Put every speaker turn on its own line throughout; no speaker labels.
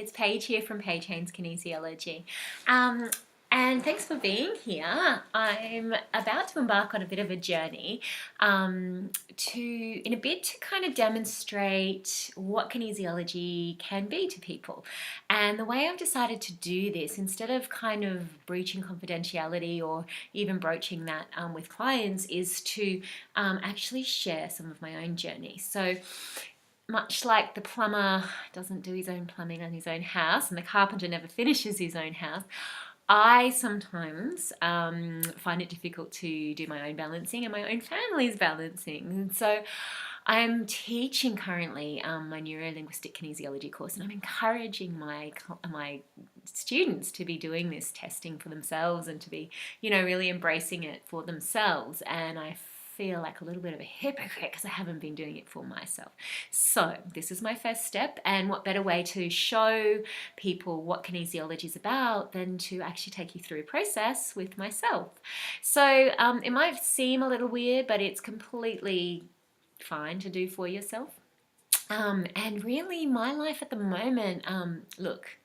it's Paige here from Paige Haynes Kinesiology. And thanks for being here. I'm about to embark on a bit of a journey in a bit to kind of demonstrate what kinesiology can be to people. And the way I've decided to do this, instead of kind of breaching confidentiality or even broaching that with clients, is to actually share some of my own journey. So much like the plumber doesn't do his own plumbing on his own house and the carpenter never finishes his own house, I sometimes find it difficult to do my own balancing and my own family's balancing. And so I'm teaching currently my neuro-linguistic kinesiology course, and I'm encouraging my students to be doing this testing for themselves and to be, really embracing it for themselves. And I feel like a little bit of a hypocrite because I haven't been doing it for myself. So this is my first step, and what better way to show people what kinesiology is about than to actually take you through a process with myself. So it might seem a little weird, but it's completely fine to do for yourself. And really my life at the moment, look,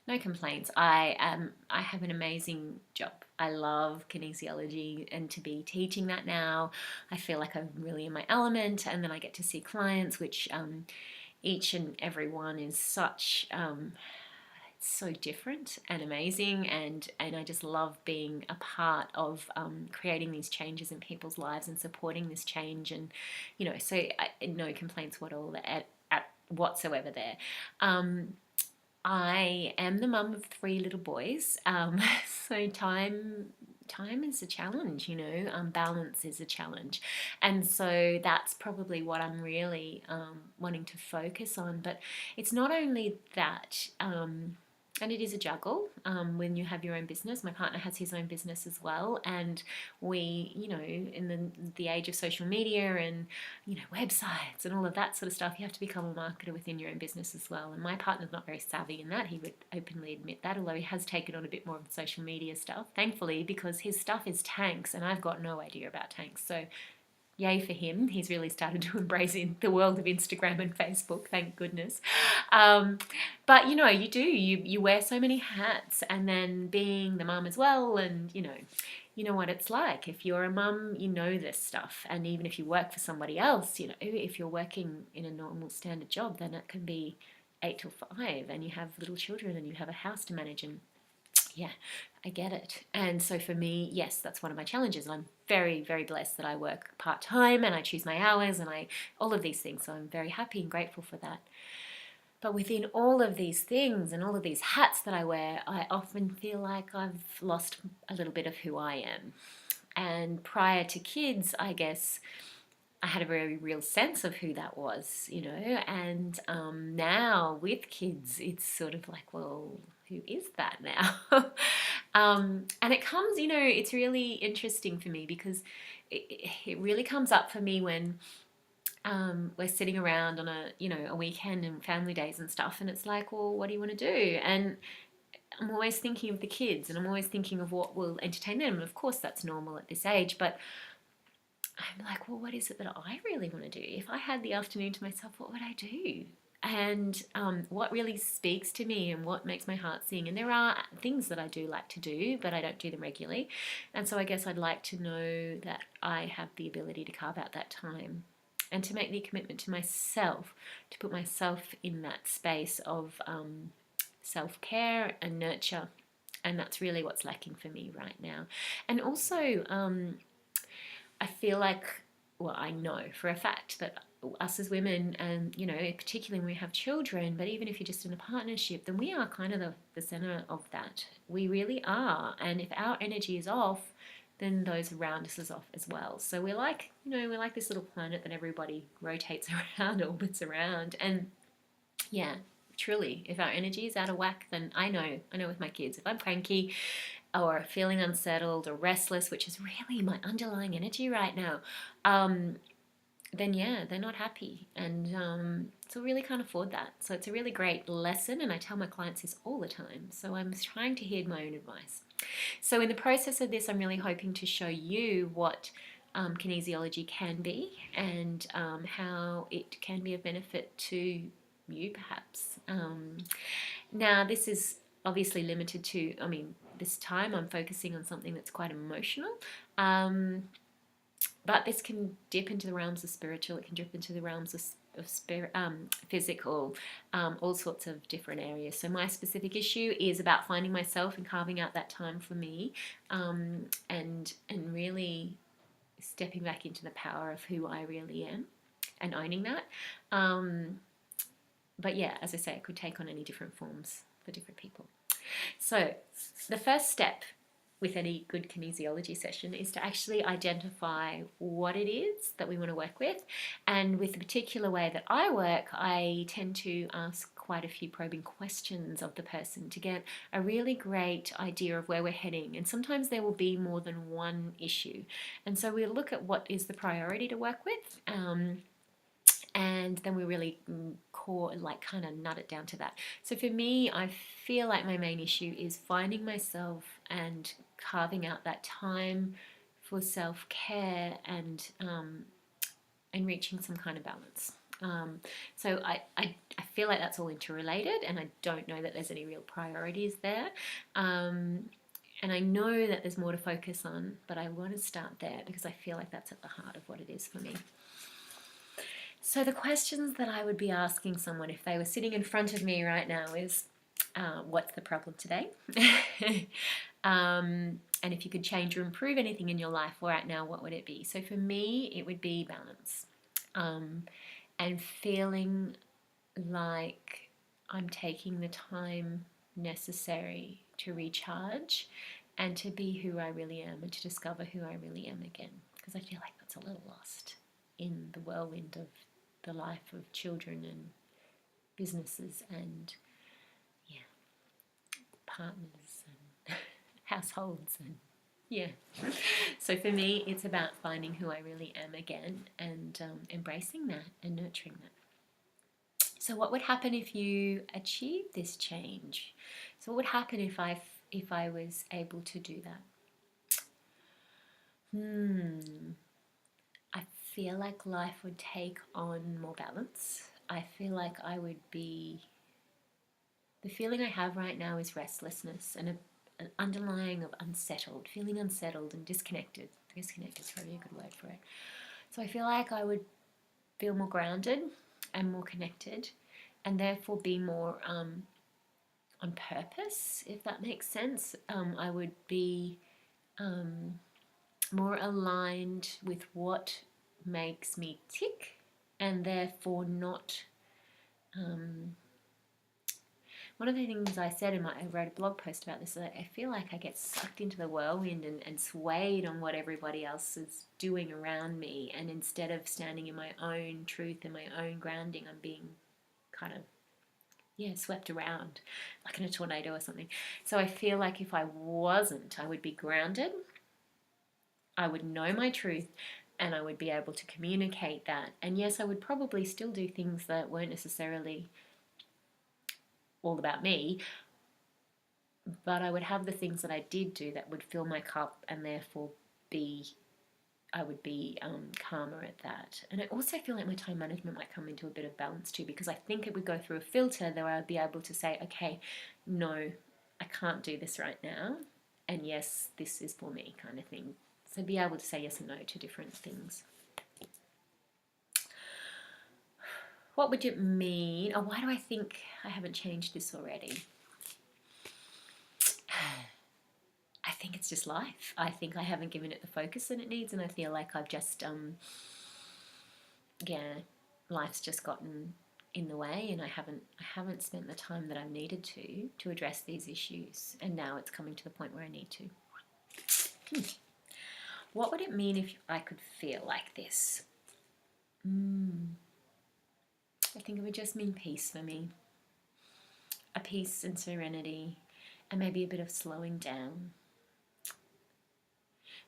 no complaints. I have an amazing job. I love kinesiology, and to be teaching that now, I feel like I'm really in my element. And then I get to see clients, which each and every one is such so different and amazing, and I just love being a part of creating these changes in people's lives and supporting this change. And so no complaints whatsoever there. I am the mum of 3 little boys, so time is a challenge, balance is a challenge. And so that's probably what I'm really wanting to focus on. But it's not only that, and it is a juggle when you have your own business. My partner has his own business as well, and we, in the age of social media and websites and all of that sort of stuff, you have to become a marketer within your own business as well. And my partner's not very savvy in that. He would openly admit that, although he has taken on a bit more of the social media stuff, thankfully, because his stuff is tanks and I've got no idea about tanks. So yay for him. He's really started to embrace in the world of Instagram and Facebook, thank goodness. But you wear so many hats, and then being the mum as well, and you know what it's like. If you're a mum, you know this stuff. And even if you work for somebody else, if you're working in a normal standard job, then it can be 8 till 5, and you have little children and you have a house to manage. And yeah, I get it. And so for me, yes, that's one of my challenges. And I'm very, very blessed that I work part-time and I choose my hours and all of these things. So I'm very happy and grateful for that. But within all of these things and all of these hats that I wear, I often feel like I've lost a little bit of who I am. And prior to kids, I guess I had a very real sense of who that was, and now with kids, it's sort of like, well, who is that now? And it comes, it's really interesting for me because it really comes up for me when we're sitting around on a weekend and family days and stuff, and it's like, well, what do you want to do? And I'm always thinking of the kids, and I'm always thinking of what will entertain them. And of course, that's normal at this age, but I'm like, well, what is it that I really want to do? If I had the afternoon to myself, what would I do? And what really speaks to me and what makes my heart sing. And there are things that I do like to do, but I don't do them regularly. And so I guess I'd like to know that I have the ability to carve out that time and to make the commitment to myself, to put myself in that space of self-care and nurture. And that's really what's lacking for me right now. And also, I feel like, well, I know for a fact that us as women, and particularly when we have children, but even if you're just in a partnership, then we are kind of the center of that. We really are. And if our energy is off, then those around us is off as well. So we're like, we're like this little planet that everybody rotates around, orbits around. And yeah, truly, if our energy is out of whack, then I know with my kids, if I'm cranky or feeling unsettled or restless, which is really my underlying energy right now, then yeah, they're not happy. And so we really can't afford that. So it's a really great lesson, and I tell my clients this all the time. So I'm trying to heed my own advice. So in the process of this, I'm really hoping to show you what kinesiology can be, and how it can be of benefit to you perhaps. Now, this is obviously limited to, I mean, this time I'm focusing on something that's quite emotional. But this can dip into the realms of spiritual, it can dip into the realms of spirit, physical, all sorts of different areas. So my specific issue is about finding myself and carving out that time for me, and really stepping back into the power of who I really am and owning that. But yeah, as I say, it could take on any different forms for different people. So the first step with any good kinesiology session is to actually identify what it is that we want to work with. And with the particular way that I work, I tend to ask quite a few probing questions of the person to get a really great idea of where we're heading. And sometimes there will be more than one issue. And so we'll look at what is the priority to work with. And then we really kind of nut it down to that. So for me, I feel like my main issue is finding myself and carving out that time for self-care and reaching some kind of balance. So I feel like that's all interrelated, and I don't know that there's any real priorities there. And I know that there's more to focus on, but I want to start there because I feel like that's at the heart of what it is for me. So the questions that I would be asking someone if they were sitting in front of me right now is, what's the problem today? And if you could change or improve anything in your life right now, what would it be? So for me, it would be balance, and feeling like I'm taking the time necessary to recharge and to be who I really am and to discover who I really am again, because I feel like that's a little lost in the whirlwind of the life of children and businesses and partners and households and so for me it's about finding who I really am again and embracing that and nurturing that. So what would happen if you achieved this change? So what would happen if I was able to do that? I feel like life would take on more balance. I feel like I would be... The feeling I have right now is restlessness and an underlying of unsettled, feeling unsettled and disconnected. Disconnected is probably a good word for it. So I feel like I would feel more grounded and more connected and therefore be more on purpose, if that makes sense. I would be more aligned with what makes me tick and therefore not... One of the things I said I wrote a blog post about this, that I feel like I get sucked into the whirlwind and swayed on what everybody else is doing around me, and instead of standing in my own truth and my own grounding, I'm being kind of swept around like in a tornado or something. So I feel like if I wasn't, I would be grounded, I would know my truth, and I would be able to communicate that. And yes, I would probably still do things that weren't necessarily all about me, but I would have the things that I did do that would fill my cup, and therefore I would be calmer at that. And I also feel like my time management might come into a bit of balance too, because I think it would go through a filter that I'd be able to say, okay, no, I can't do this right now, and yes, this is for me, kind of thing. So be able to say yes and no to different things. What would it mean? Oh, why do I think I haven't changed this already? I think it's just life. I think I haven't given it the focus that it needs, and I feel like I've just, life's just gotten in the way, and I haven't spent the time that I've needed to address these issues, and now it's coming to the point where I need to. What would it mean if I could feel like this? I think it would just mean peace for me. A peace and serenity, and maybe a bit of slowing down.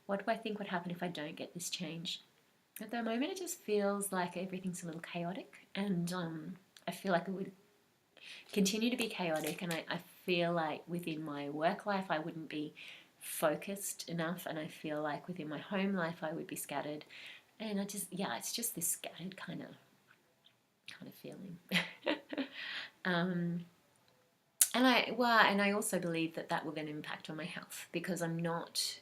What do I think would happen if I don't get this change? At the moment, it just feels like everything's a little chaotic, and I feel like it would continue to be chaotic, and I feel like within my work life I wouldn't be focused enough, and I feel like within my home life I would be scattered, and it's just this scattered kind of feeling. um, and I also believe that that will then impact on my health because I'm not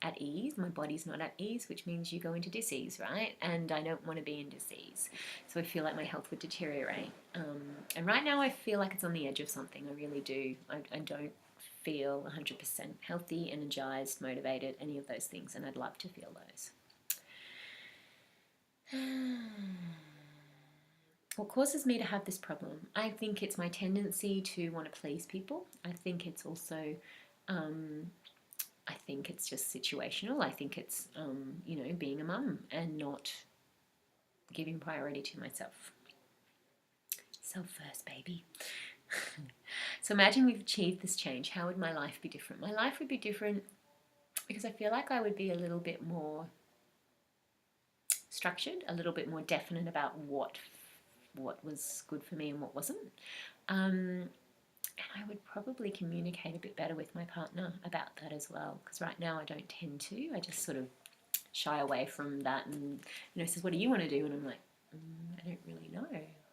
at ease. My body's not at ease, which means you go into disease, right? And I don't want to be in disease, so I feel like my health would deteriorate. And right now, I feel like it's on the edge of something. I really do. I don't feel 100% healthy, energized, motivated, any of those things, and I'd love to feel those. What causes me to have this problem? I think it's my tendency to want to please people. I think it's also, I think it's just situational. I think it's, being a mum and not giving priority to myself. Self first, baby. So imagine we've achieved this change. How would my life be different? My life would be different because I feel like I would be a little bit more structured, a little bit more definite about what was good for me and what wasn't. And I would probably communicate a bit better with my partner about that as well, because right now I don't tend to. I just sort of shy away from that and, says, what do you want to do? And I'm like, I don't really know.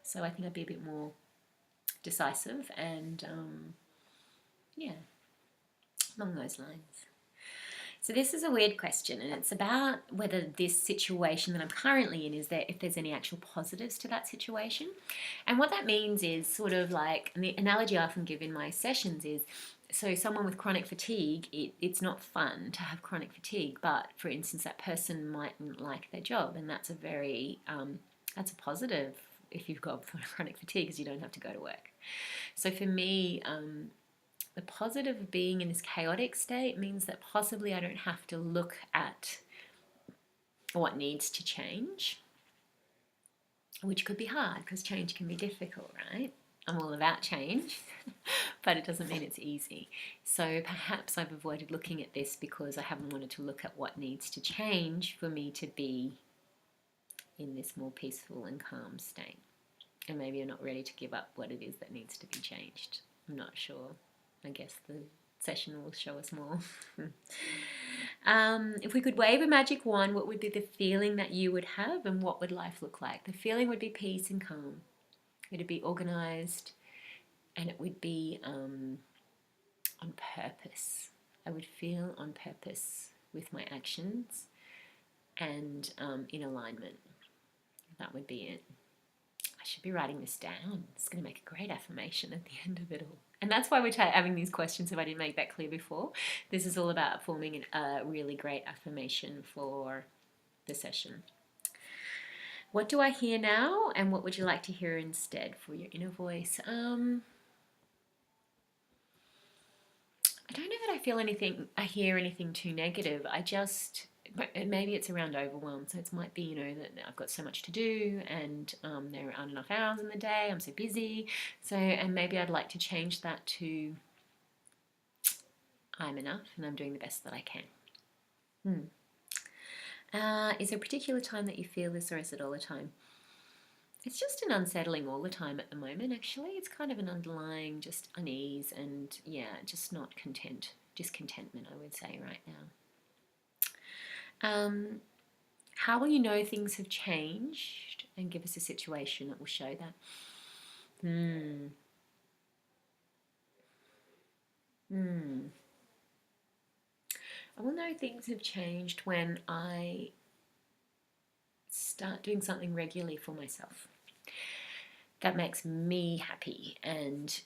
So I think I'd be a bit more decisive and, along those lines. So this is a weird question, and it's about whether this situation that I'm currently in if there's any actual positives to that situation. And what that means is sort of like, and the analogy I often give in my sessions is, so someone with chronic fatigue, it's not fun to have chronic fatigue, but for instance, that person mightn't like their job, and that's that's a positive if you've got chronic fatigue, because you don't have to go to work. So for me, the positive of being in this chaotic state means that possibly I don't have to look at what needs to change, which could be hard because change can be difficult, right? I'm all about change, but it doesn't mean it's easy. So perhaps I've avoided looking at this because I haven't wanted to look at what needs to change for me to be in this more peaceful and calm state. And maybe you're not ready to give up what it is that needs to be changed. I'm not sure. I guess the session will show us more. If we could wave a magic wand, what would be the feeling that you would have and what would life look like? The feeling would be peace and calm. It would be organised and it would be on purpose. I would feel on purpose with my actions and in alignment. That would be it. I should be writing this down. It's going to make a great affirmation at the end of it all. And that's why we're having these questions, if I didn't make that clear before. This is all about forming a really great affirmation for the session. What do I hear now, and what would you like to hear instead for your inner voice? I don't know that I hear anything too negative. Maybe it's around overwhelm. So it might be, that I've got so much to do and there aren't enough hours in the day. I'm so busy. And maybe I'd like to change that to I'm enough and I'm doing the best that I can. Is there a particular time that you feel this, or is it all the time? It's just an unsettling all the time at the moment, actually. It's kind of an underlying just unease and, just not discontentment, I would say, right now. How will you know things have changed? And give us a situation that will show that. I will know things have changed when I start doing something regularly for myself that makes me happy, and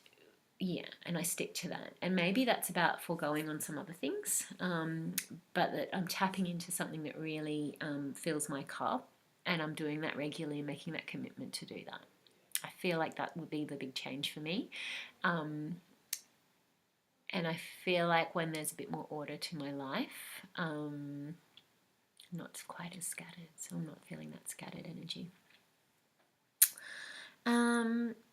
I stick to that. And maybe that's about foregoing on some other things, but that I'm tapping into something that really fills my cup, and I'm doing that regularly and making that commitment to do that. I feel like that would be the big change for me. And I feel like when there's a bit more order to my life, not quite as scattered, so I'm not feeling that scattered energy.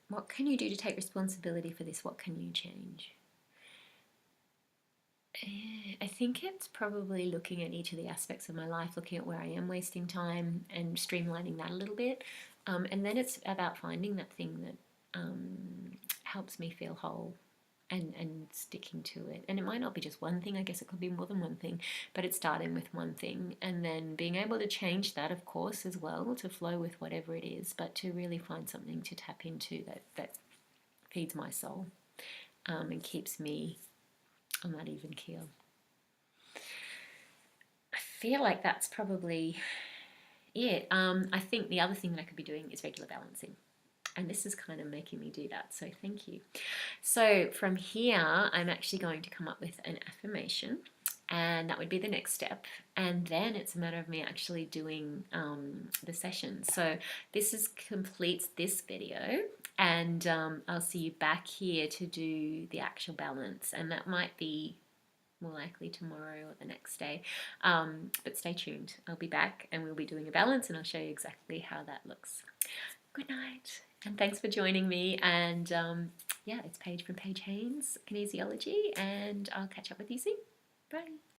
What can you do to take responsibility for this? What can you change? I think it's probably looking at each of the aspects of my life, looking at where I am wasting time and streamlining that a little bit. And then it's about finding that thing that helps me feel whole and sticking to it. And it might not be just one thing, I guess it could be more than one thing, but it's starting with one thing and then being able to change that, of course, as well, to flow with whatever it is, but to really find something to tap into that feeds my soul, and keeps me on that even keel. I feel like that's probably it. I think the other thing that I could be doing is regular balancing. And this is kind of making me do that. So thank you. So from here, I'm actually going to come up with an affirmation. And that would be the next step. And then it's a matter of me actually doing the session. So completes this video. And I'll see you back here to do the actual balance. And that might be more likely tomorrow or the next day. But stay tuned. I'll be back and we'll be doing a balance and I'll show you exactly how that looks. Good night. And thanks for joining me. And yeah, it's Paige from Paige Haynes Kinesiology. And I'll catch up with you soon. Bye.